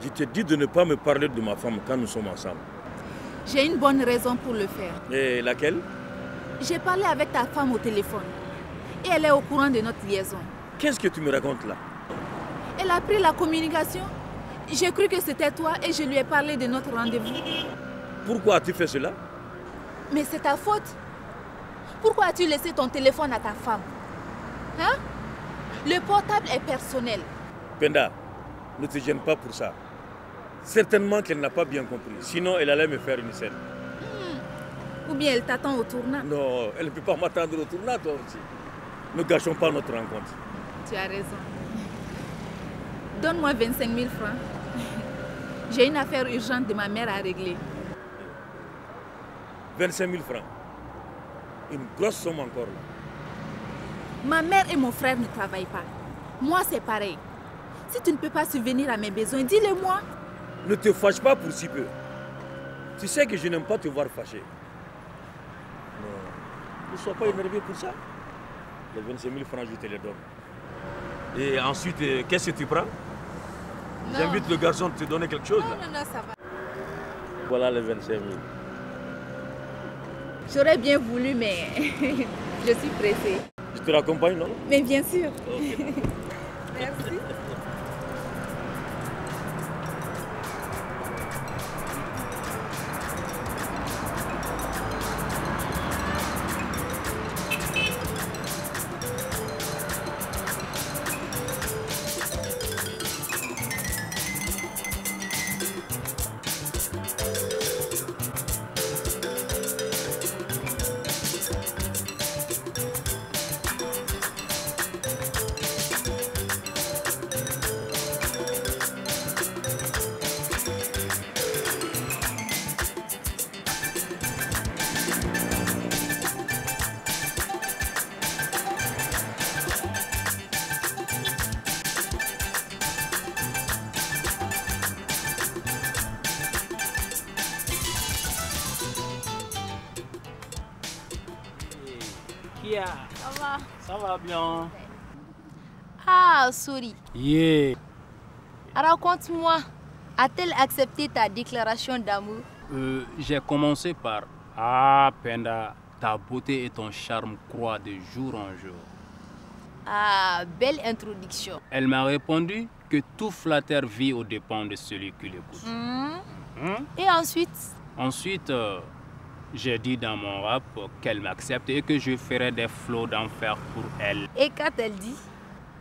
Je te dis de ne pas me parler de ma femme quand nous sommes ensemble. J'ai une bonne raison pour le faire. Et laquelle? J'ai parlé avec ta femme au téléphone. Et elle est au courant de notre liaison. Qu'est-ce que tu me racontes là? Elle a pris la communication. J'ai cru que c'était toi et je lui ai parlé de notre rendez-vous. Pourquoi as-tu fait cela? Mais c'est ta faute. Pourquoi as-tu laissé ton téléphone à ta femme? Hein? Le portable est personnel. Penda, ne te gêne pas pour ça. Certainement qu'elle n'a pas bien compris. Sinon, elle allait me faire une scène. Ou bien elle t'attend au tournant. Non, elle ne peut pas m'attendre au tournant, toi aussi. Ne gâchons pas notre rencontre. Tu as raison. Donne-moi 25 000 francs. J'ai une affaire urgente de ma mère à régler. 25 000 francs. Une grosse somme encore là. Ma mère et mon frère ne travaillent pas. Moi, c'est pareil. Si tu ne peux pas subvenir à mes besoins, dis-le-moi. Ne te fâche pas pour si peu. Tu sais que je n'aime pas te voir fâché. Non, ne sois pas énervé pour ça. Les 25 000 francs, je te les donne. Et ensuite, qu'est-ce que tu prends? J'invite le garçon à te donner quelque chose. Non, non, ça va. Voilà les 25 000. J'aurais bien voulu, mais je suis pressée. Je te raccompagne, non? Mais bien sûr. Okay. Merci. Kia, Ça va? ça va bien? Ah, sorry. Yeah. Raconte-moi, a-t-elle accepté ta déclaration d'amour? J'ai commencé par Ah, Penda, ta beauté et ton charme croient de jour en jour. Ah, belle introduction. Elle m'a répondu que tout flatteur vit aux dépens de celui qui l'écoute. Et ensuite? Ensuite, j'ai dit dans mon rap qu'elle m'accepte et que je ferai des flots d'enfer pour elle. Et qu'a-t-elle dit?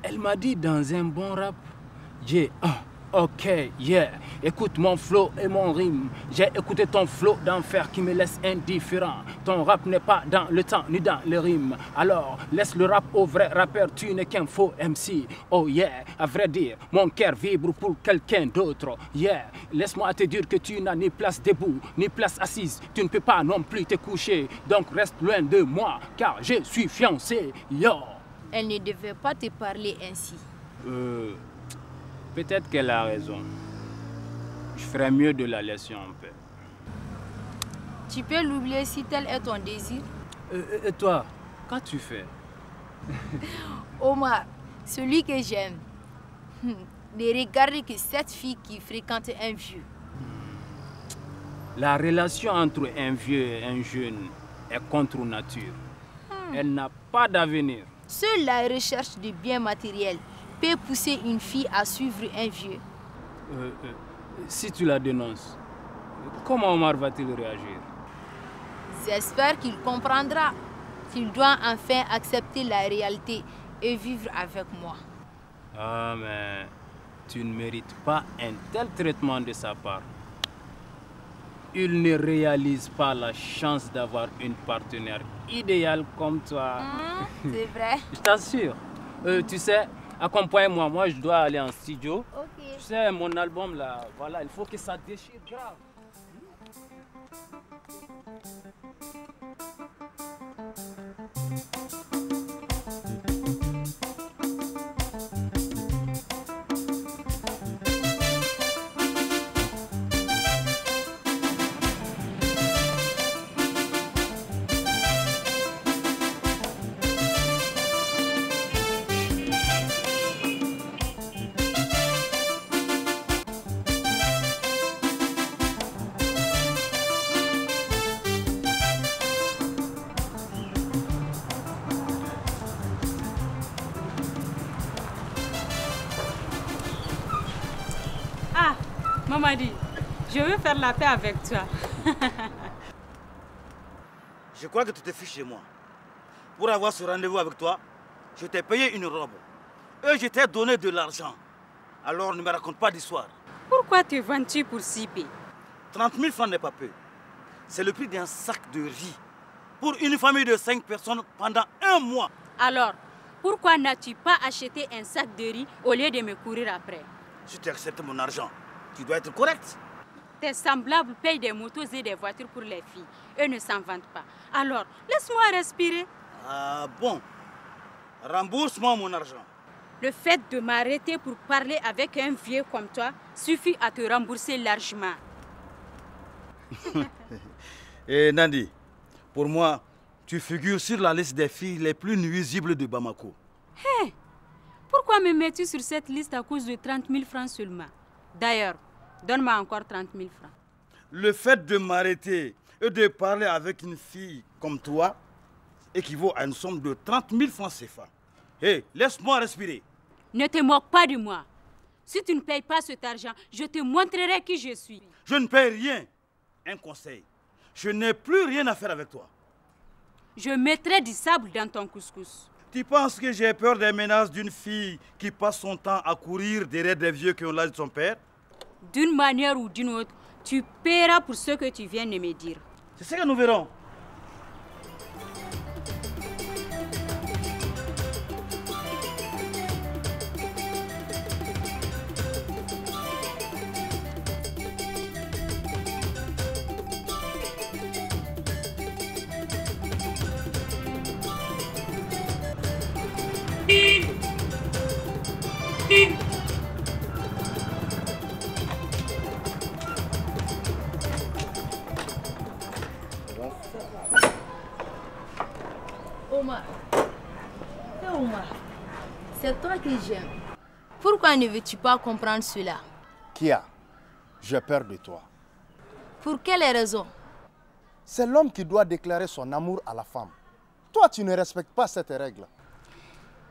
Elle m'a dit dans un bon rap, yeah, ok, yeah, écoute mon flow et mon rime. J'ai écouté ton flow d'enfer qui me laisse indifférent. Ton rap n'est pas dans le temps ni dans les rimes. Alors laisse le rap au vrai rappeur, tu n'es qu'un faux MC. Oh yeah, à vrai dire, mon cœur vibre pour quelqu'un d'autre. Yeah, laisse-moi te dire que tu n'as ni place debout, ni place assise. Tu ne peux pas non plus te coucher. Donc reste loin de moi, car je suis fiancé. Yo. Elle ne devait pas te parler ainsi. Peut-être qu'elle a raison. Je ferais mieux de la laisser en paix. Tu peux l'oublier si tel est ton désir. Et toi, qu'as-tu fait? Omar, celui que j'aime, ne regarde que cette fille qui fréquente un vieux. La relation entre un vieux et un jeune est contre nature. Elle n'a pas d'avenir. Seule la recherche de biens matériels peut pousser une fille à suivre un vieux. Si tu la dénonces, comment Omar va-t-il réagir? J'espère qu'il comprendra qu'il doit enfin accepter la réalité et vivre avec moi. Ah, mais tu ne mérites pas un tel traitement de sa part. Il ne réalise pas la chance d'avoir une partenaire idéale comme toi. C'est vrai. Je t'assure. Tu sais, accompagne-moi. Moi, je dois aller en studio. Ok. Tu sais, mon album, là, voilà, il faut que ça déchire grave. Mamadi, je veux faire la paix avec toi. Je crois que tu te fiches chez moi. Pour avoir ce rendez-vous avec toi, je t'ai payé une robe. Et je t'ai donné de l'argent. Alors ne me raconte pas d'histoire. Pourquoi te vends-tu pour si peu? 30 000 francs n'est pas peu. C'est le prix d'un sac de riz. Pour une famille de 5 personnes pendant 1 mois. Alors, pourquoi n'as-tu pas acheté un sac de riz au lieu de me courir après? Si tu acceptes mon argent, tu dois être correct. Tes semblables payent des motos et des voitures pour les filles. Eux ne s'en vantent pas. Alors, laisse-moi respirer. Ah bon? Rembourse-moi mon argent. Le fait de m'arrêter pour parler avec un vieux comme toi suffit à te rembourser largement. Et Nandi, pour moi, tu figures sur la liste des filles les plus nuisibles de Bamako. Hé, pourquoi me mets-tu sur cette liste à cause de 30 000 francs seulement? D'ailleurs, donne-moi encore 30 000 francs. Le fait de m'arrêter et de parler avec une fille comme toi équivaut à une somme de 30 000 francs CFA. Hé, laisse-moi respirer. Ne te moque pas de moi. Si tu ne payes pas cet argent, je te montrerai qui je suis. Je ne paye rien. Un conseil. Je n'ai plus rien à faire avec toi. Je mettrai du sable dans ton couscous. Tu penses que j'ai peur des menaces d'une fille qui passe son temps à courir derrière des vieux qui ont l'âge de son père? D'une manière ou d'une autre, tu paieras pour ce que tu viens de me dire. C'est ce que nous verrons. Omar. Omar, c'est toi que j'aime. Pourquoi ne veux-tu pas comprendre cela? Kia, j'ai peur de toi. Pour quelle raison? C'est l'homme qui doit déclarer son amour à la femme. Toi, tu ne respectes pas cette règle.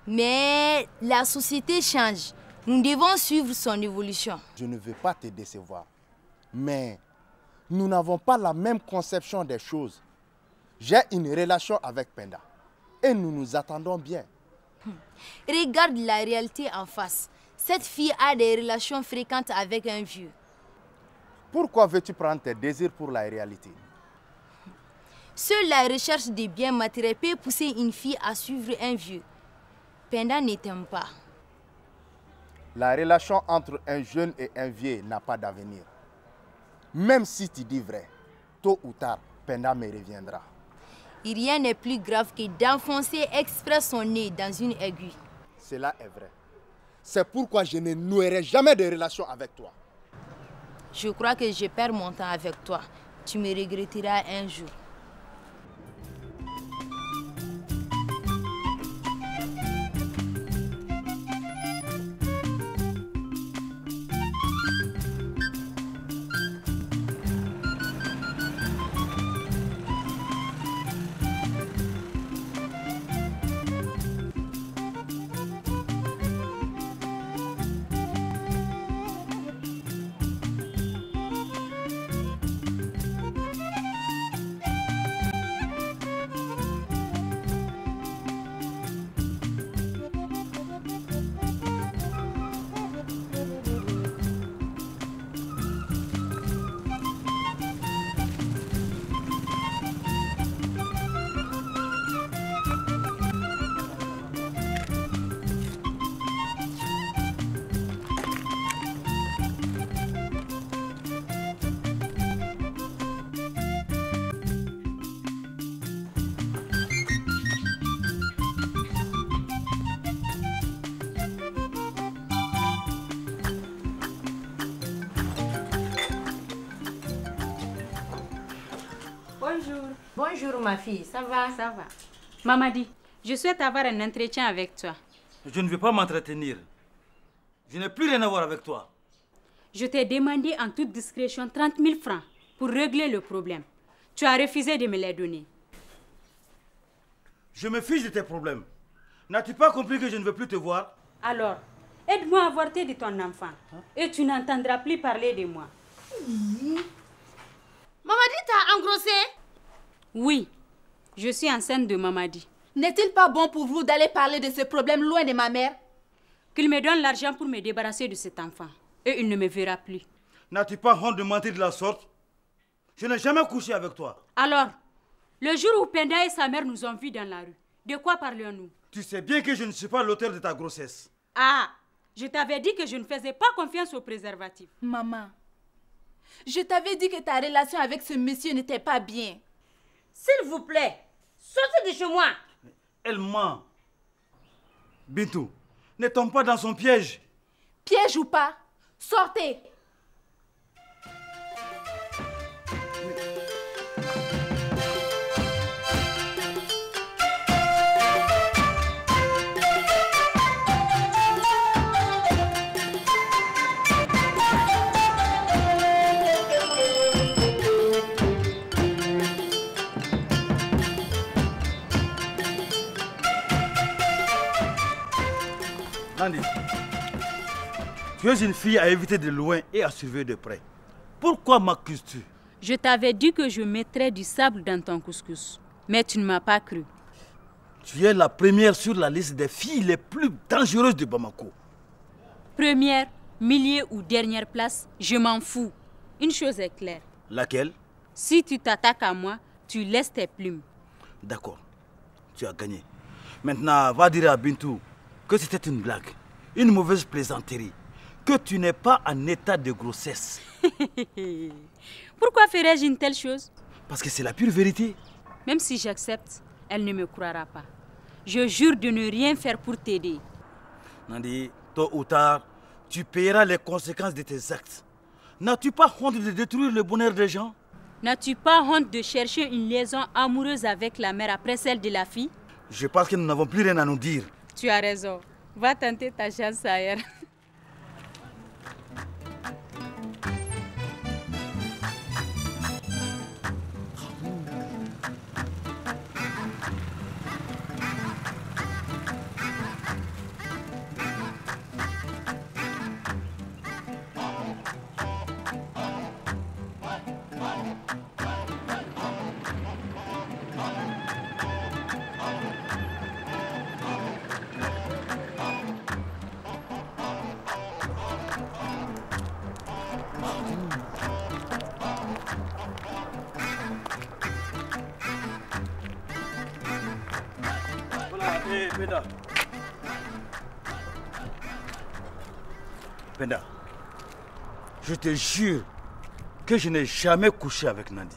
Mais la société change. Nous devons suivre son évolution. Je ne veux pas te décevoir. Mais nous n'avons pas la même conception des choses. J'ai une relation avec Penda. Et nous nous attendons bien. Regarde la réalité en face. Cette fille a des relations fréquentes avec un vieux. Pourquoi veux-tu prendre tes désirs pour la réalité? Seule la recherche des biens matériels peut pousser une fille à suivre un vieux. Penda ne t'aime pas. La relation entre un jeune et un vieux n'a pas d'avenir. Même si tu dis vrai, tôt ou tard, Penda me reviendra. Rien n'est plus grave que d'enfoncer exprès son nez dans une aiguille. Cela est vrai. C'est pourquoi je ne nouerai jamais de relation avec toi. Je crois que je perds mon temps avec toi. Tu me regretteras un jour. Bonjour. Bonjour ma fille, ça va? Ça va. Mamadi, je souhaite avoir un entretien avec toi. Je ne veux pas m'entretenir. Je n'ai plus rien à voir avec toi. Je t'ai demandé en toute discrétion 30 000 francs pour régler le problème. Tu as refusé de me les donner. Je me fiche de tes problèmes. N'as-tu pas compris que je ne veux plus te voir? Alors, Aide-moi à avorter de ton enfant. Et tu n'entendras plus parler de moi. Mamadi t'a engrossé? Oui, je suis enceinte de Mamadi. N'est-il pas bon pour vous d'aller parler de ce problème loin de ma mère? Qu'il me donne l'argent pour me débarrasser de cet enfant. Et il ne me verra plus. N'as-tu pas honte de mentir de la sorte? Je n'ai jamais couché avec toi. Alors, le jour où Penda et sa mère nous ont vus dans la rue, de quoi parlions-nous? Tu sais bien que je ne suis pas l'auteur de ta grossesse. Ah, je t'avais dit que je ne faisais pas confiance au préservatif. Maman, je t'avais dit que ta relation avec ce monsieur n'était pas bien. S'il vous plaît, sortez de chez moi. Elle ment. Bintou, ne tombe pas dans son piège. Piège ou pas, sortez. Nandi, tu es une fille à éviter de loin et à surveiller de près. Pourquoi m'accuses-tu? Je t'avais dit que je mettrais du sable dans ton couscous. Mais tu ne m'as pas cru. Tu es la première sur la liste des filles les plus dangereuses de Bamako. Première, milieu ou dernière place, je m'en fous. Une chose est claire. Laquelle? Si tu t'attaques à moi, tu laisses tes plumes. D'accord, tu as gagné. Maintenant, va dire à Bintou que c'était une blague, une mauvaise plaisanterie, que tu n'es pas en état de grossesse. Pourquoi ferais-je une telle chose? Parce que c'est la pure vérité. Même si j'accepte, elle ne me croira pas. Je jure de ne rien faire pour t'aider. Nandi, tôt ou tard, tu paieras les conséquences de tes actes. N'as-tu pas honte de détruire le bonheur des gens? N'as-tu pas honte de chercher une liaison amoureuse avec la mère après celle de la fille? Je pense que nous n'avons plus rien à nous dire. Tu as raison. Va tenter ta chance ailleurs. Penda. Penda, je te jure que je n'ai jamais couché avec Nandi.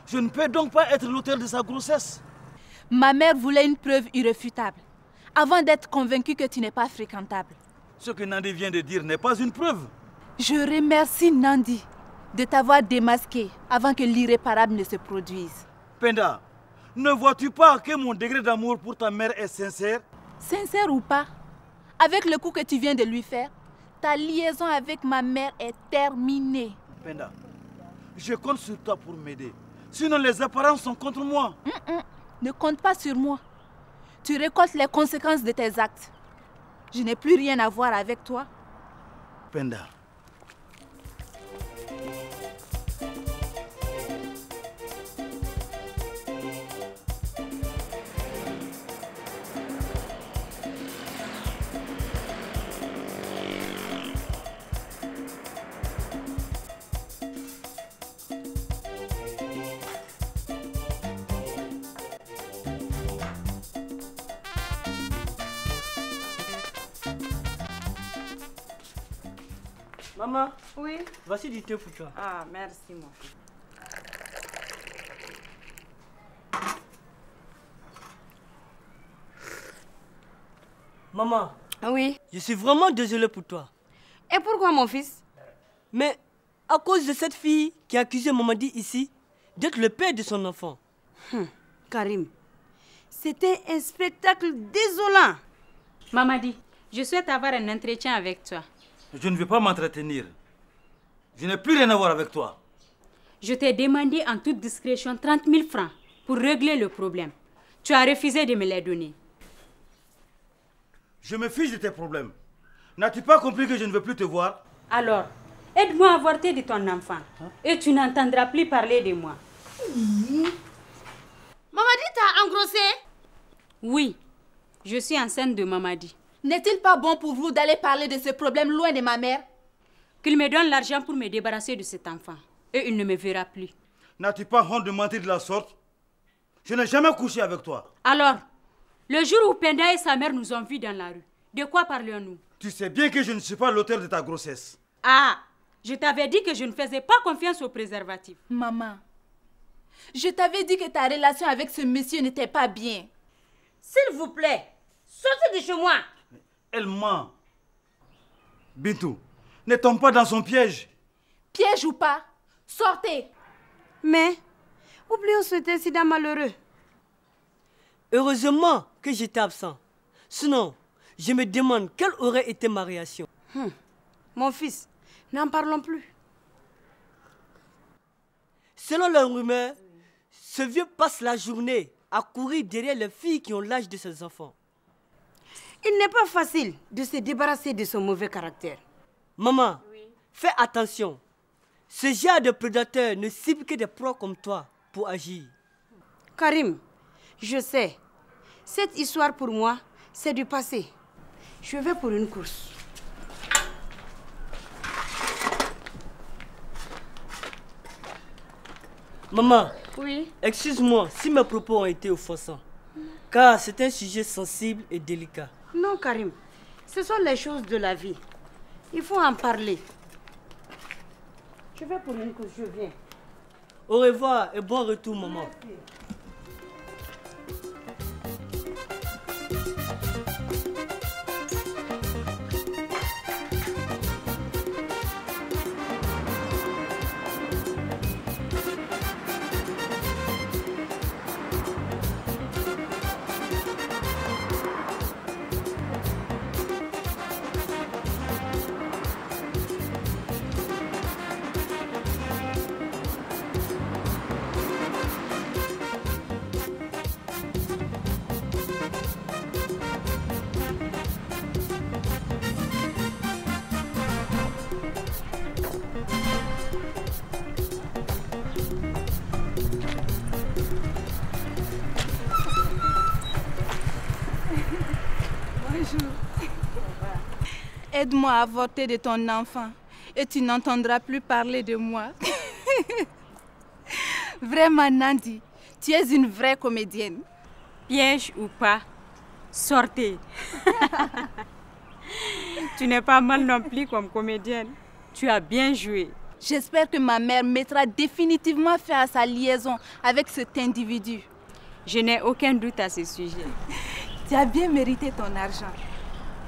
Je ne peux donc pas être l'auteur de sa grossesse. Ma mère voulait une preuve irréfutable, avant d'être convaincue que tu n'es pas fréquentable. Ce que Nandi vient de dire n'est pas une preuve. Je remercie Nandi de t'avoir démasqué avant que l'irréparable ne se produise. Penda, ne vois-tu pas que mon degré d'amour pour ta mère est sincère? Sincère ou pas, avec le coup que tu viens de lui faire, ta liaison avec ma mère est terminée. Penda, je compte sur toi pour m'aider. Sinon les apparences sont contre moi. Ne compte pas sur moi. Tu récoltes les conséquences de tes actes. Je n'ai plus rien à voir avec toi. Penda. Maman, Oui. voici du thé pour toi. Ah, merci, mon fils. Maman, Oui. je suis vraiment désolé pour toi. Et pourquoi, mon fils? Mais à cause de cette fille qui a accusé Mamadi ici d'être le père de son enfant. Karim, c'était un spectacle désolant. Mamadi, je souhaite avoir un entretien avec toi. Je ne veux pas m'entretenir. Je n'ai plus rien à voir avec toi. Je t'ai demandé en toute discrétion 30 000 francs pour régler le problème. Tu as refusé de me les donner. Je me fiche de tes problèmes. N'as-tu pas compris que je ne veux plus te voir? Alors, aide-moi à avorter de ton enfant. Et tu n'entendras plus parler de moi. Mamadi t'a engrossé? Oui, je suis enceinte de Mamadi. N'est-il pas bon pour vous d'aller parler de ce problème loin de ma mère? Qu'il me donne l'argent pour me débarrasser de cet enfant. Et il ne me verra plus. N'as-tu pas honte de mentir de la sorte? Je n'ai jamais couché avec toi. Alors, le jour où Penda et sa mère nous ont vus dans la rue, de quoi parlions-nous? Tu sais bien que je ne suis pas l'auteur de ta grossesse. Ah, je t'avais dit que je ne faisais pas confiance au préservatif. Maman, je t'avais dit que ta relation avec ce monsieur n'était pas bien. S'il vous plaît, sortez de chez moi. Elle ment. Bintou, ne tombe pas dans son piège. Piège ou pas, sortez. Mais, oublions cet incident malheureux. Heureusement que j'étais absent. Sinon, je me demande quelle aurait été ma réaction. Mon fils, n'en parlons plus. Selon la rumeur, ce vieux passe la journée à courir derrière les filles qui ont l'âge de ses enfants. Il n'est pas facile de se débarrasser de son mauvais caractère. Maman, fais attention. Ce genre de prédateur ne cible que des proies comme toi pour agir. Karim, je sais. Cette histoire pour moi, c'est du passé. Je vais pour une course. Maman, oui. Excuse-moi si mes propos ont été offensants, car c'est un sujet sensible et délicat. Non, Karim, ce sont les choses de la vie. Il faut en parler. Je vais pour une course, je viens. Au revoir et bon retour, maman. Merci. Aide-moi à avorter de ton enfant et tu n'entendras plus parler de moi. Vraiment, Nandi, tu es une vraie comédienne. Piège ou pas, sortez. Tu n'es pas mal non plus comme comédienne. Tu as bien joué. J'espère que ma mère mettra définitivement fin à sa liaison avec cet individu. Je n'ai aucun doute à ce sujet. Tu as bien mérité ton argent.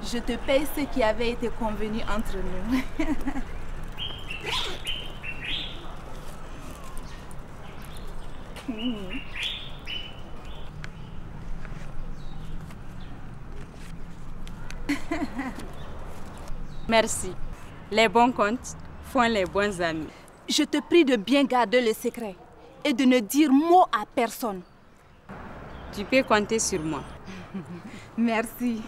Je te paye ce qui avait été convenu entre nous. Merci. Les bons comptes font les bons amis. Je te prie de bien garder le secret et de ne dire mot à personne. Tu peux compter sur moi. Merci.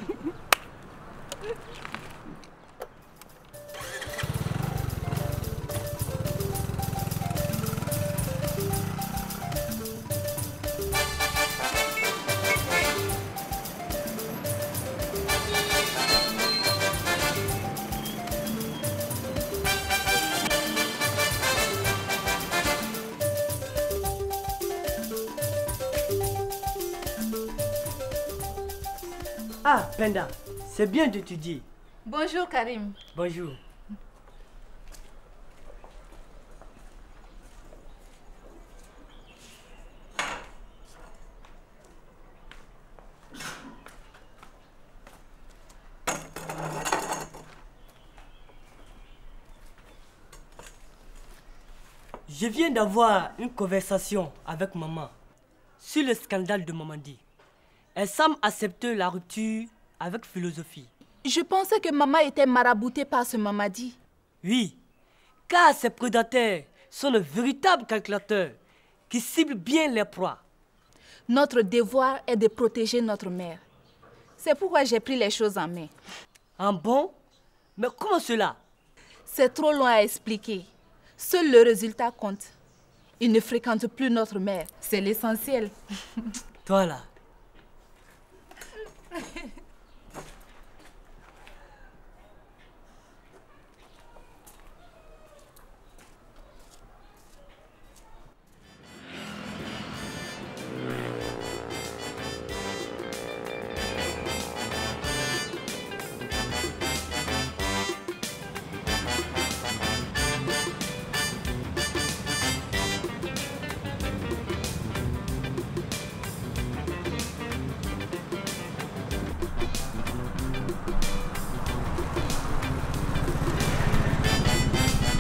Ah, Penda, c'est bien d'étudier. Bonjour, Karim. Bonjour. Je viens d'avoir une conversation avec maman sur le scandale de Mamadi. Elle semble accepter la rupture avec philosophie. Je pensais que maman était maraboutée par ce Mamadi. Oui, car ces prédateurs sont de véritables calculateurs qui ciblent bien les proies. Notre devoir est de protéger notre mère. C'est pourquoi j'ai pris les choses en main. En bon, Mais comment cela? C'est trop long à expliquer. Seul le résultat compte. Il ne fréquente plus notre mère. C'est l'essentiel. Toi là.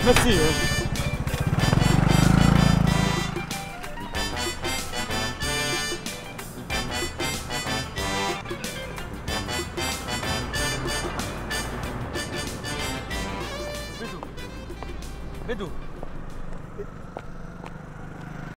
Merci. Bédou.